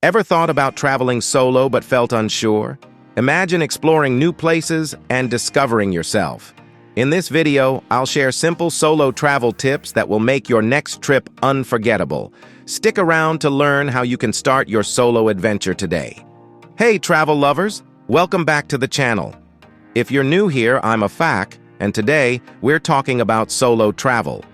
Ever thought about traveling solo but felt unsure? Imagine exploring new places and discovering yourself. In this video, I'll share simple solo travel tips that will make your next trip unforgettable. Stick around to learn how you can start your solo adventure today. Hey travel lovers, welcome back to the channel. If you're new here, I'm Afak, and today we're talking about solo travel.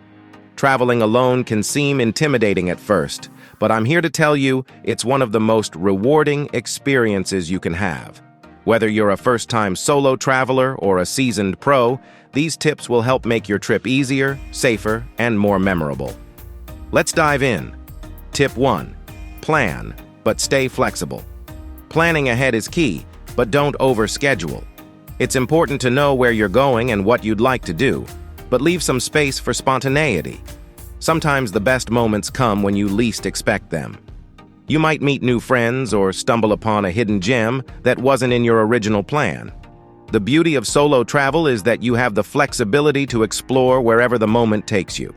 Traveling alone can seem intimidating at first, but I'm here to tell you it's one of the most rewarding experiences you can have. Whether you're a first-time solo traveler or a seasoned pro, these tips will help make your trip easier, safer, and more memorable. Let's dive in. Tip 1. Plan, but stay flexible. Planning ahead is key, but don't overschedule. It's important to know where you're going and what you'd like to do, but leave some space for spontaneity. Sometimes the best moments come when you least expect them. You might meet new friends or stumble upon a hidden gem that wasn't in your original plan. The beauty of solo travel is that you have the flexibility to explore wherever the moment takes you.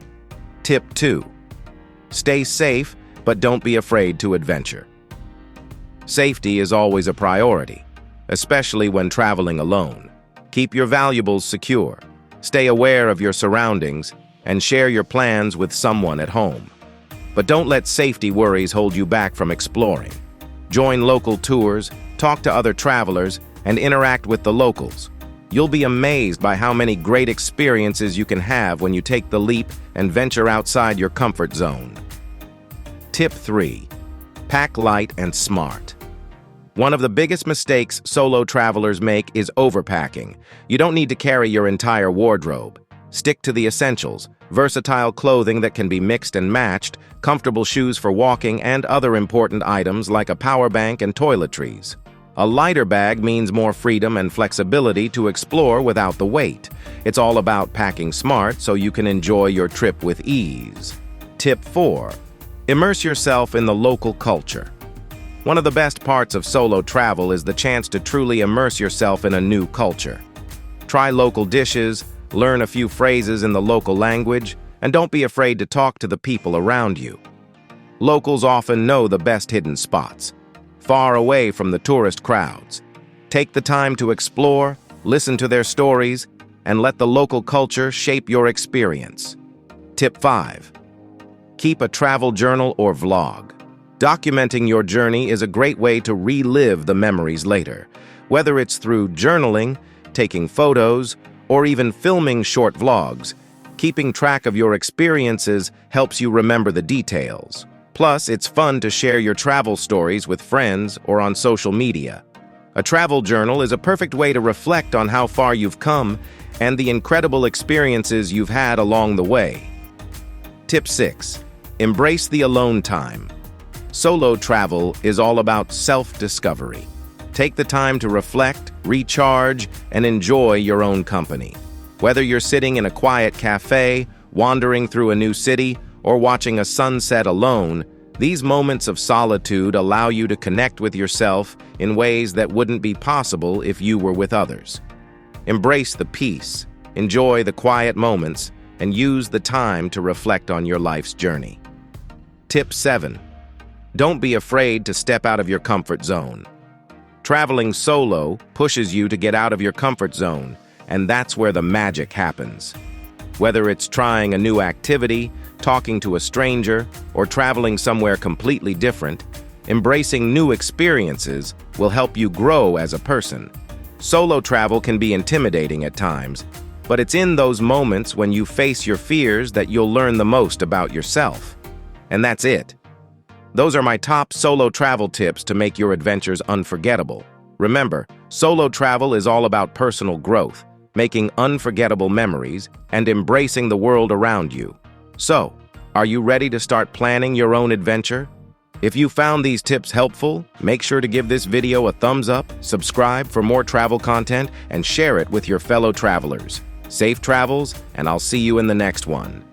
Tip 2. Stay safe, but don't be afraid to adventure. Safety is always a priority, especially when traveling alone. Keep your valuables secure, stay aware of your surroundings, and share your plans with someone at home. But don't let safety worries hold you back from exploring. Join local tours, talk to other travelers, and interact with the locals. You'll be amazed by how many great experiences you can have when you take the leap and venture outside your comfort zone. Tip 3. Pack light and smart. One of the biggest mistakes solo travelers make is overpacking. You don't need to carry your entire wardrobe. Stick to the essentials: versatile clothing that can be mixed and matched, comfortable shoes for walking, and other important items like a power bank and toiletries. A lighter bag means more freedom and flexibility to explore without the weight. It's all about packing smart so you can enjoy your trip with ease. Tip 4. Immerse yourself in the local culture. One of the best parts of solo travel is the chance to truly immerse yourself in a new culture. Try local dishes, learn a few phrases in the local language, and don't be afraid to talk to the people around you. Locals often know the best hidden spots, far away from the tourist crowds. Take the time to explore, listen to their stories, and let the local culture shape your experience. Tip 5. Keep a travel journal or vlog. Documenting your journey is a great way to relive the memories later. Whether it's through journaling, taking photos, or even filming short vlogs, keeping track of your experiences helps you remember the details. Plus, it's fun to share your travel stories with friends or on social media. A travel journal is a perfect way to reflect on how far you've come and the incredible experiences you've had along the way. Tip 6. Embrace the alone time. Solo travel is all about self-discovery. Take the time to reflect, recharge, and enjoy your own company. Whether you're sitting in a quiet cafe, wandering through a new city, or watching a sunset alone, these moments of solitude allow you to connect with yourself in ways that wouldn't be possible if you were with others. Embrace the peace, enjoy the quiet moments, and use the time to reflect on your life's journey. Tip 7. Don't be afraid to step out of your comfort zone. Traveling solo pushes you to get out of your comfort zone, and that's where the magic happens. Whether it's trying a new activity, talking to a stranger, or traveling somewhere completely different, embracing new experiences will help you grow as a person. Solo travel can be intimidating at times, but it's in those moments when you face your fears that you'll learn the most about yourself. And that's it. Those are my top solo travel tips to make your adventures unforgettable. Remember, solo travel is all about personal growth, making unforgettable memories, and embracing the world around you. So, are you ready to start planning your own adventure? If you found these tips helpful, make sure to give this video a thumbs up, subscribe for more travel content, and share it with your fellow travelers. Safe travels, and I'll see you in the next one.